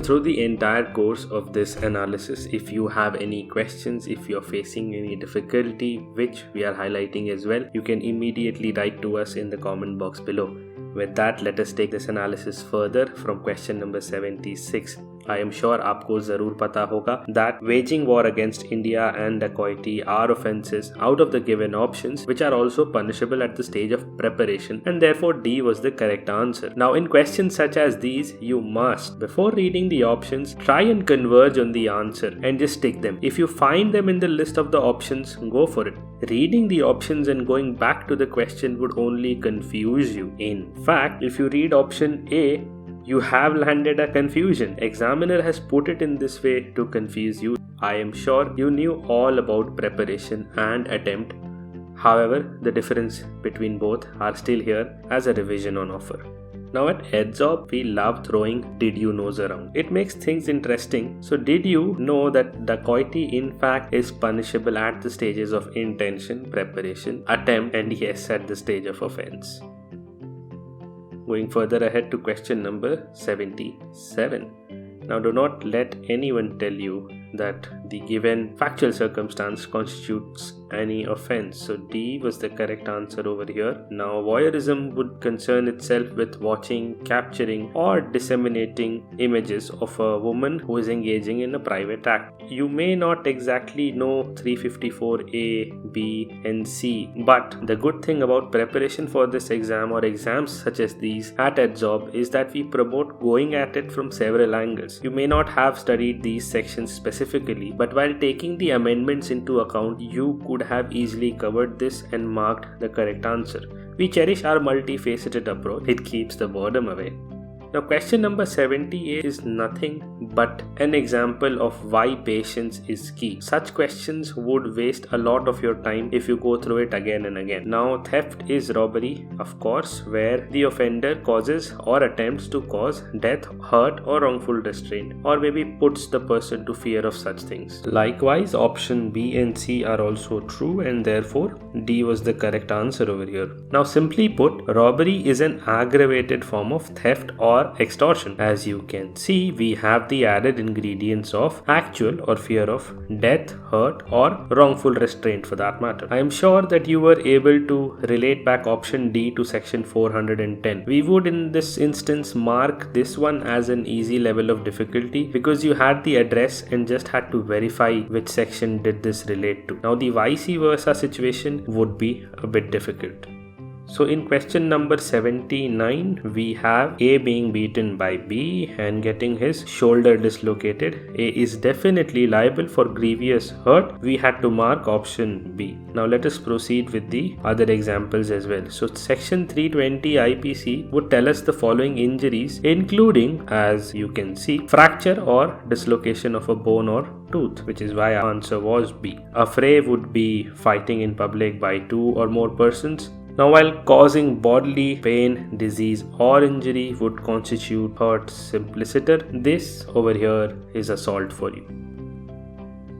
through the entire course of this analysis. If you have any questions, if you're facing any difficulty, which we are highlighting as well, you can immediately write to us in the comment box below. With that, let us take this analysis further from question number 76. I am sure आपको ज़रूर पता होगा that waging war against India and dacoity are offences out of the given options which are also punishable at the stage of preparation, and therefore D was the correct answer. Now in questions such as these, you must, before reading the options, try and converge on the answer and just tick them. If you find them in the list of the options, go for it. Reading the options and going back to the question would only confuse you. In fact, if you read option A, you have landed a confusion. Examiner has put it in this way to confuse you. I am sure you knew all about preparation and attempt. However, the difference between both are still here as a revision on offer. Now at EdZob, we love throwing did you knows around. It makes things interesting. So did you know that dacoity in fact is punishable at the stages of intention, preparation, attempt, and yes, at the stage of offense. Going further ahead to question number 77. Now do not let anyone tell you that the given factual circumstance constitutes any offense. So D was the correct answer over here. Now voyeurism would concern itself with watching, capturing or disseminating images of a woman who is engaging in a private act. You may not exactly know 354A, B and C, but the good thing about preparation for this exam or exams such as these at EdZob is that we promote going at it from several angles. You may not have studied these sections specifically, but while taking the amendments into account, you could have easily covered this and marked the correct answer. We cherish our multifaceted approach. It keeps the boredom away. Now question number 78 is nothing but an example of why patience is key. Such questions would waste a lot of your time if you go through it again and again. Now theft is robbery, of course, where the offender causes or attempts to cause death, hurt or wrongful restraint, or maybe puts the person to fear of such things. Likewise, option B and C are also true, and therefore D was the correct answer over here. Now simply put, robbery is an aggravated form of theft or extortion. As you can see, we have the added ingredients of actual or fear of death, hurt or wrongful restraint for that matter. I am sure that you were able to relate back option D to section 410. We would in this instance mark this one as an easy level of difficulty because you had the address and just had to verify which section did this relate to. Now the vice versa situation would be a bit difficult. So in question number 79, we have A being beaten by B and getting his shoulder dislocated. A is definitely liable for grievous hurt. We had to mark option B. Now let us proceed with the other examples as well. So section 320 IPC would tell us the following injuries, including, as you can see, fracture or dislocation of a bone or tooth, which is why our answer was B. A fray would be fighting in public by two or more persons. Now while causing bodily pain, disease or injury would constitute hurt simpliciter, this over here is assault for you.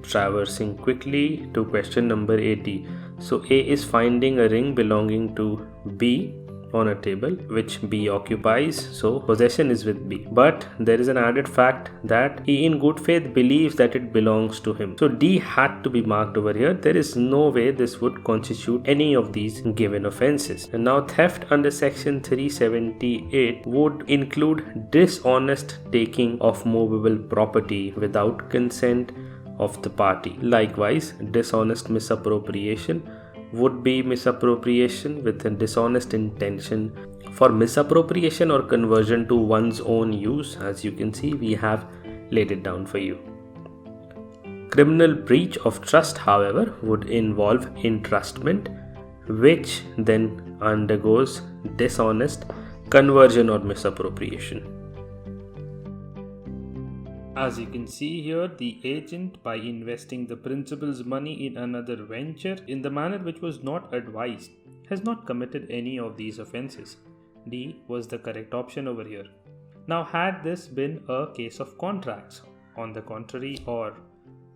Traversing quickly to question number 80. So A is finding a ring belonging to B on a table which B occupies, so possession is with B, but there is an added fact that he in good faith believes that it belongs to him, so D had to be marked over here. There is no way this would constitute any of these given offenses. And now theft under section 378 would include dishonest taking of movable property without consent of the party. Likewise, dishonest misappropriation would be misappropriation with a dishonest intention. For misappropriation or conversion to one's own use, as you can see, we have laid it down for you. Criminal breach of trust, however, would involve entrustment, which then undergoes dishonest conversion or misappropriation. As you can see here, the agent, by investing the principal's money in another venture in the manner which was not advised, has not committed any of these offences. D was the correct option over here. Now, had this been a case of contracts, on the contrary, or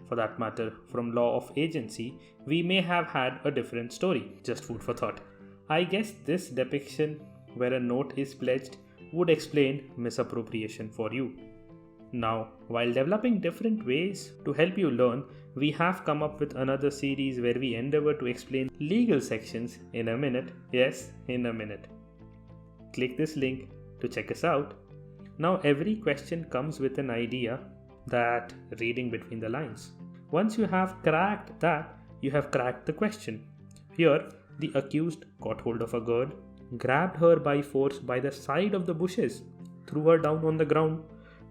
for that matter from law of agency, we may have had a different story. Just food for thought. I guess this depiction where a note is pledged would explain misappropriation for you. Now, while developing different ways to help you learn, we have come up with another series where we endeavor to explain legal sections in a minute. Yes, in a minute. Click this link to check us out. Now, every question comes with an idea, that reading between the lines. Once you have cracked that, you have cracked the question. Here, the accused got hold of a girl, grabbed her by force by the side of the bushes, threw her down on the ground,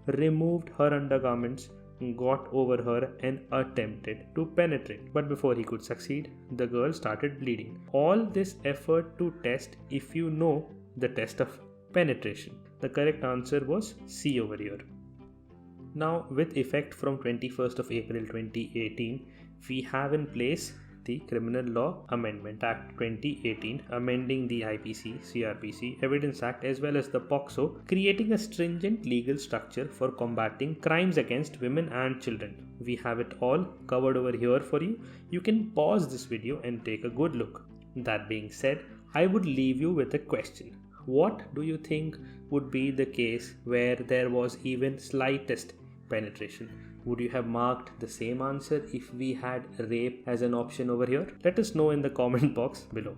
removed her undergarments, got over her and attempted to penetrate. But before he could succeed, the girl started bleeding. All this effort to test if you know the test of penetration. The correct answer was C over here. Now, with effect from 21st of April 2018, we have in place the Criminal Law Amendment Act 2018, amending the IPC, CRPC, Evidence Act as well as the POCSO, creating a stringent legal structure for combating crimes against women and children. We have it all covered over here for you. You can pause this video and take a good look. That being said, I would leave you with a question. What do you think would be the case where there was even slightest penetration? Would you have marked the same answer if we had rape as an option over here? Let us know in the comment box below.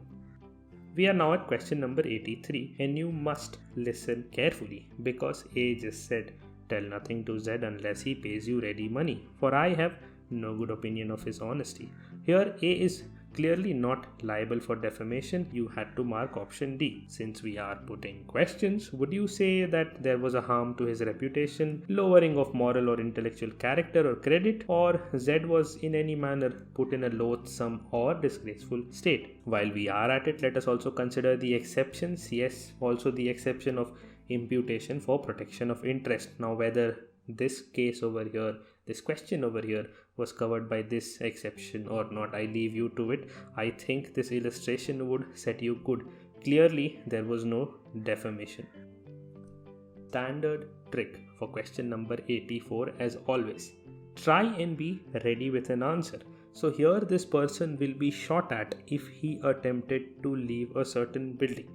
We are now at question number 83 and you must listen carefully because A just said, tell nothing to Z unless he pays you ready money, for I have no good opinion of his honesty. Here A is clearly not liable for defamation. You had to mark option D. Since we are putting questions, would you say that there was a harm to his reputation, lowering of moral or intellectual character or credit, or Z was in any manner put in a loathsome or disgraceful state? While we are at it, let us also consider the exceptions. Yes, also the exception of imputation for protection of interest. Now, whether this case over here, this question over here was covered by this exception or not, I leave you to it. I think this illustration would set you good. Clearly, there was no defamation. Standard trick for question number 84 as always. Try and be ready with an answer. So here this person will be shot at if he attempted to leave a certain building.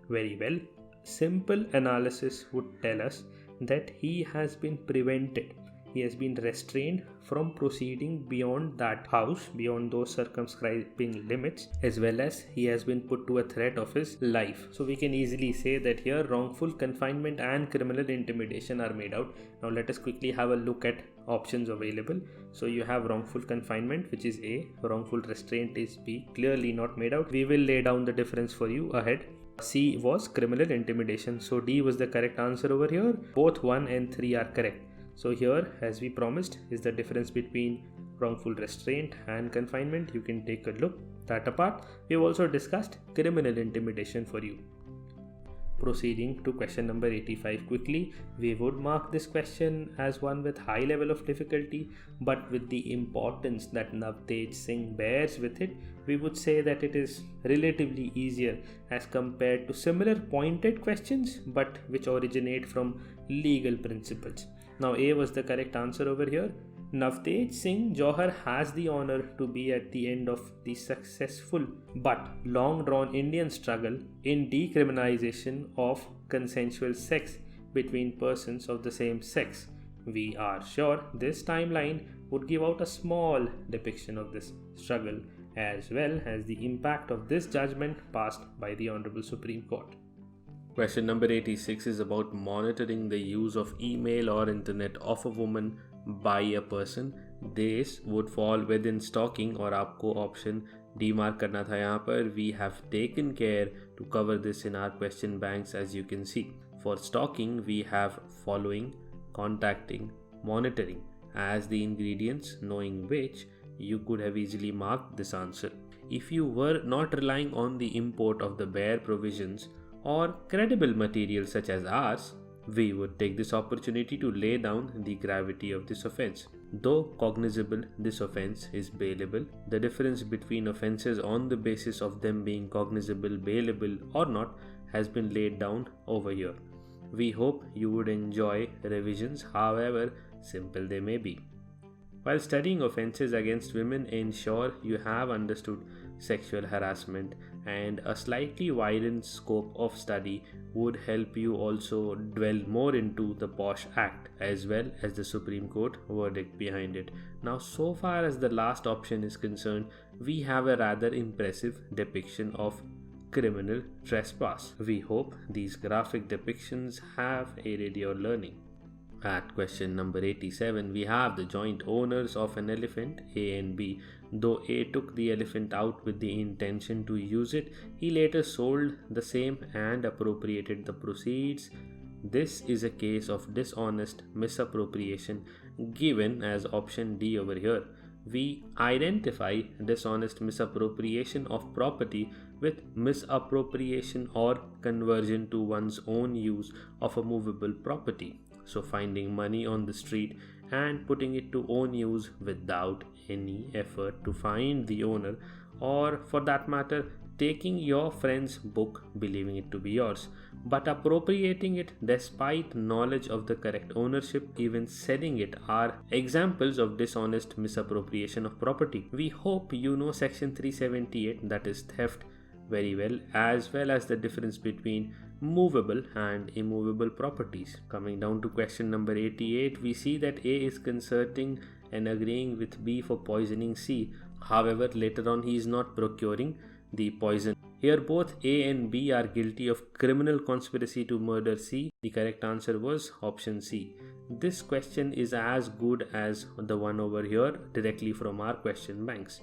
Very well. Simple analysis would tell us that he has been prevented. He has been restrained from proceeding beyond that house, beyond those circumscribing limits, as well as he has been put to a threat of his life. So we can easily say that here wrongful confinement and criminal intimidation are made out. Now let us quickly have a look at options available. So you have wrongful confinement, which is A, wrongful restraint is B, clearly not made out. We will lay down the difference for you ahead. C was criminal intimidation, so D was the correct answer over here. Both 1 and 3 are correct. So here, as we promised, is the difference between wrongful restraint and confinement. You can take a look that apart. We have also discussed criminal intimidation for you. Proceeding to question number 85 quickly, we would mark this question as one with high level of difficulty, but with the importance that Navtej Singh bears with it, we would say that it is relatively easier as compared to similar pointed questions but which originate from legal principles. Now A was the correct answer over here. Navtej Singh Johar has the honor to be at the end of the successful but long-drawn Indian struggle in decriminalization of consensual sex between persons of the same sex. We are sure this timeline would give out a small depiction of this struggle as well as the impact of this judgment passed by the Honorable Supreme Court. Question number 86 is about monitoring the use of email or internet of a woman by a person. This would fall within stalking और आपको option D mark करना था यहाँ पर. We have taken care to cover this in our question banks as you can see. For stalking we have following, contacting, monitoring as the ingredients, knowing which you could have easily marked this answer. If you were not relying on the import of the bare provisions or credible material such as ours, we would take this opportunity to lay down the gravity of this offence. Though cognizable, this offence is bailable. The difference between offences on the basis of them being cognizable, bailable or not has been laid down over here. We hope you would enjoy revisions, however simple they may be. While studying offences against women, ensure you have understood sexual harassment and a slightly widened scope of study would help you also dwell more into the Posh Act as well as the Supreme Court verdict behind it. Now, so far as the last option is concerned, we have a rather impressive depiction of criminal trespass. We hope these graphic depictions have aided your learning. At question number 87, we have the joint owners of an elephant, A and B. Though A took the elephant out with the intention to use it, he later sold the same and appropriated the proceeds. This is a case of dishonest misappropriation given as option D over here. We identify dishonest misappropriation of property with misappropriation or conversion to one's own use of a movable property. So, finding money on the street and putting it to own use without any effort to find the owner, or for that matter, taking your friend's book, believing it to be yours, but appropriating it despite knowledge of the correct ownership, even selling it, are examples of dishonest misappropriation of property. We hope you know section 378, that is theft, very well as the difference between movable and immovable properties. Coming down to question number 88, we see that A is concerting and agreeing with B for poisoning C. However, later on he is not procuring the poison. Here both A and B are guilty of criminal conspiracy to murder C. The correct answer was option C. This question is as good as the one over here directly from our question banks.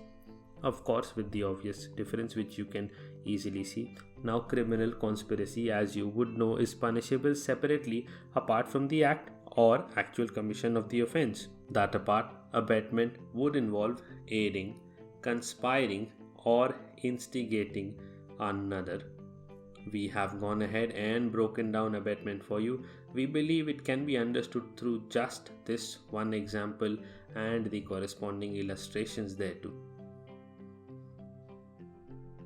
Of course, with the obvious difference which you can easily see. Now, criminal conspiracy, as you would know, is punishable separately apart from the act or actual commission of the offense. That apart, abetment would involve aiding, conspiring, or instigating another. We have gone ahead and broken down abetment for you. We believe it can be understood through just this one example and the corresponding illustrations there too.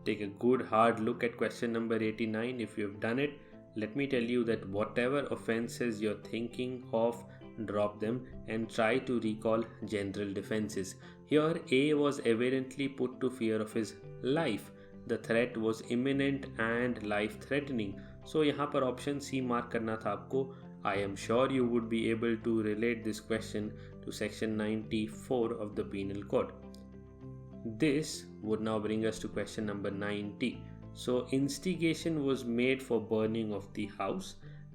Take a good hard look at question number 89. If you have done it, let me tell you that whatever offenses you're thinking of, drop them and try to recall general defenses. Here A was evidently put to fear of his life. The threat was imminent and life threatening. So यहाँ पर option C mark करना था आपको. I am sure you would be able to relate this question to section 94 of the Penal Code. This would now bring us to question number 90. So instigation was made for burning of the house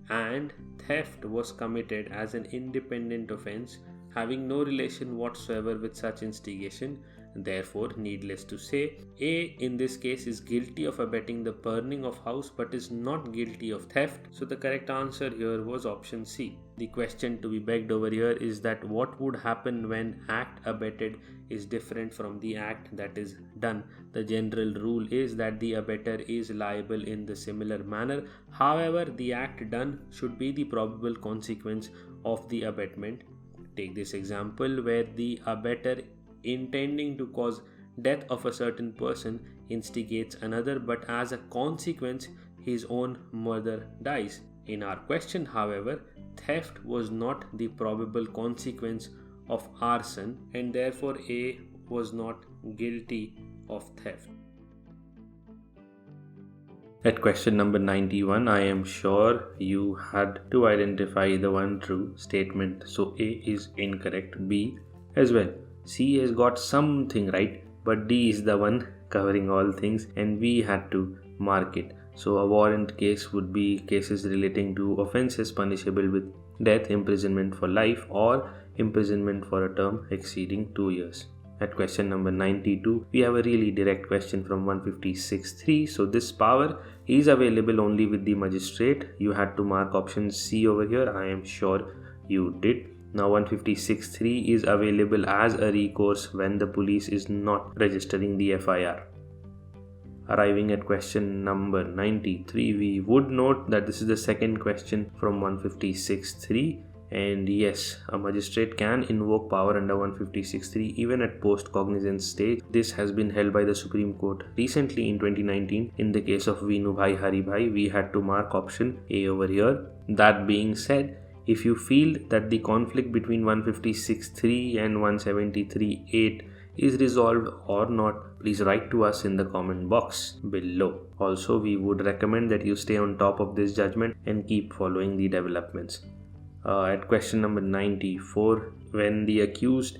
and theft was committed as an independent offense having no relation whatsoever with such instigation. Therefore, needless to say, A in this case is guilty of abetting the burning of house but is not guilty of theft. So the correct answer here was option C. The question to be begged over here is that what would happen when act abetted is different from the act that is done. The general rule is that the abetter is liable in the similar manner. However, the act done should be the probable consequence of the abetment. Take this example where the abettor intending to cause death of a certain person instigates another, but as a consequence his own mother dies. In our question, however, theft was not the probable consequence of arson and therefore A was not guilty of theft. At question number 91, I am sure you had to identify the one true statement. So A is incorrect, B as well. C has got something right, but D is the one covering all things and we had to mark it. So a warrant case would be cases relating to offences punishable with death, imprisonment for life or imprisonment for a term exceeding 2 years. At question number 92, we have a really direct question from 156.3. So this power is available only with the magistrate. You had to mark option C over here. I am sure you did. Now 156.3 is available as a recourse when the police is not registering the FIR. Arriving at question number 93, we would note that this is the second question from 156.3. And yes, a magistrate can invoke power under 156.3 even at post-cognizance stage. This has been held by the Supreme Court recently in 2019 in the case of Vinubhai Haribhai. We had to mark option A over here. That being said, if you feel that the conflict between 156.3 and 173.8 is resolved or not, please write to us in the comment box below. Also, we would recommend that you stay on top of this judgment and keep following the developments. At question number 94, when the accused,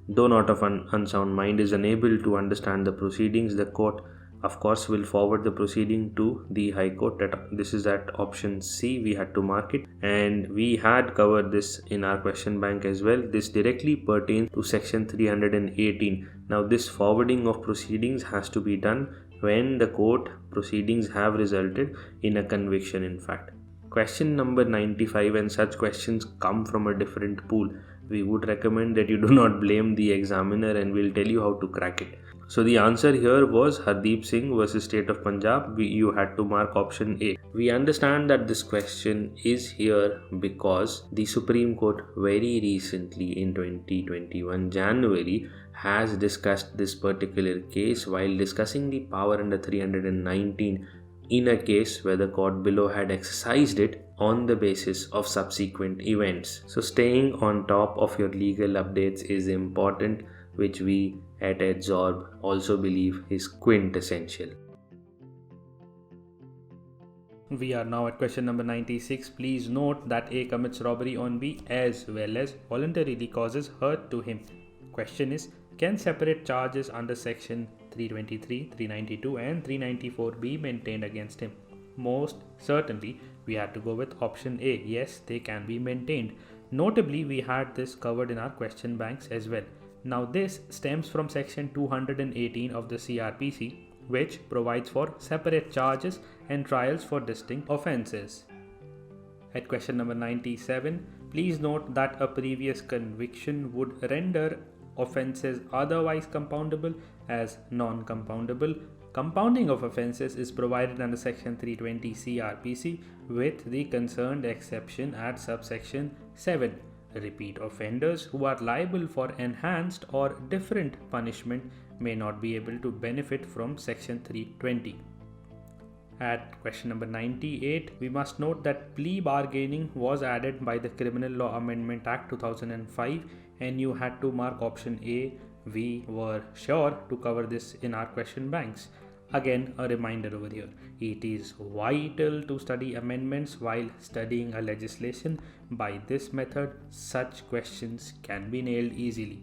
though not of an unsound mind, is unable to understand the proceedings, the court of course will forward the proceeding to the High Court. This is at option C. We had to mark it, and we had covered this in our question bank as well. This directly pertains to section 318. Now this forwarding of proceedings has to be done when the court proceedings have resulted in a conviction. In fact, question number 95, and such questions come from a different pool, we would recommend that you do not blame the examiner, and we'll tell you how to crack it. So the answer here was Hardeep Singh versus State of Punjab. You had to mark option A. We understand that this question is here because the Supreme Court very recently in 2021 January has discussed this particular case while discussing the power under 319 in a case where the court below had exercised it on the basis of subsequent events. So staying on top of your legal updates is important, which we at Adsorb also believe is quintessential. We are now at question number 96. Please note that A commits robbery on B as well as voluntarily causes hurt to him. Question is, can separate charges under section 323, 392 and 394 be maintained against him? Most certainly, we had to go with option A. Yes, they can be maintained. Notably, we had this covered in our question banks as well. Now this stems from section 218 of the CRPC, which provides for separate charges and trials for distinct offences. At question number 97, please note that a previous conviction would render offences otherwise compoundable as non-compoundable. Compounding of offences is provided under section 320 CRPC with the concerned exception at subsection 7. Repeat offenders who are liable for enhanced or different punishment may not be able to benefit from section 320. At question number 98, we must note that plea bargaining was added by the Criminal Law Amendment Act 2005, and you had to mark option A. We were sure to cover this in our question banks. Again, a reminder over here, it is vital to study amendments while studying a legislation. By this method, such questions can be nailed easily.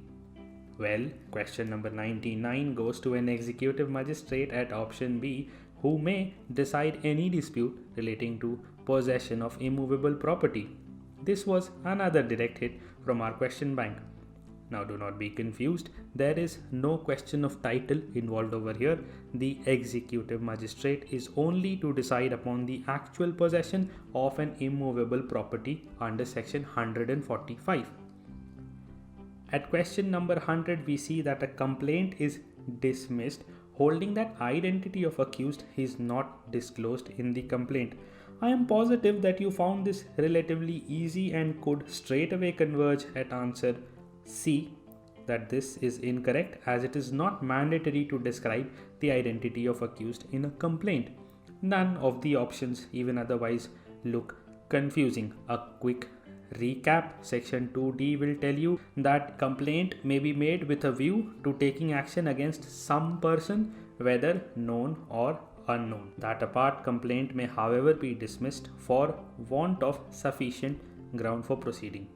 Well, question number 99 goes to an executive magistrate at option B, who may decide any dispute relating to possession of immovable property. This was another direct hit from our question bank. Now do not be confused, there is no question of title involved over here. The executive magistrate is only to decide upon the actual possession of an immovable property under section 145. At question number 100, we see that a complaint is dismissed holding that identity of accused is not disclosed in the complaint. I am positive that you found this relatively easy and could straight away converge at answer C, that this is incorrect, as it is not mandatory to describe the identity of accused in a complaint. None of the options even otherwise look confusing. A quick recap, section 2D will tell you that complaint may be made with a view to taking action against some person, whether known or unknown. That apart, complaint may however be dismissed for want of sufficient ground for proceeding.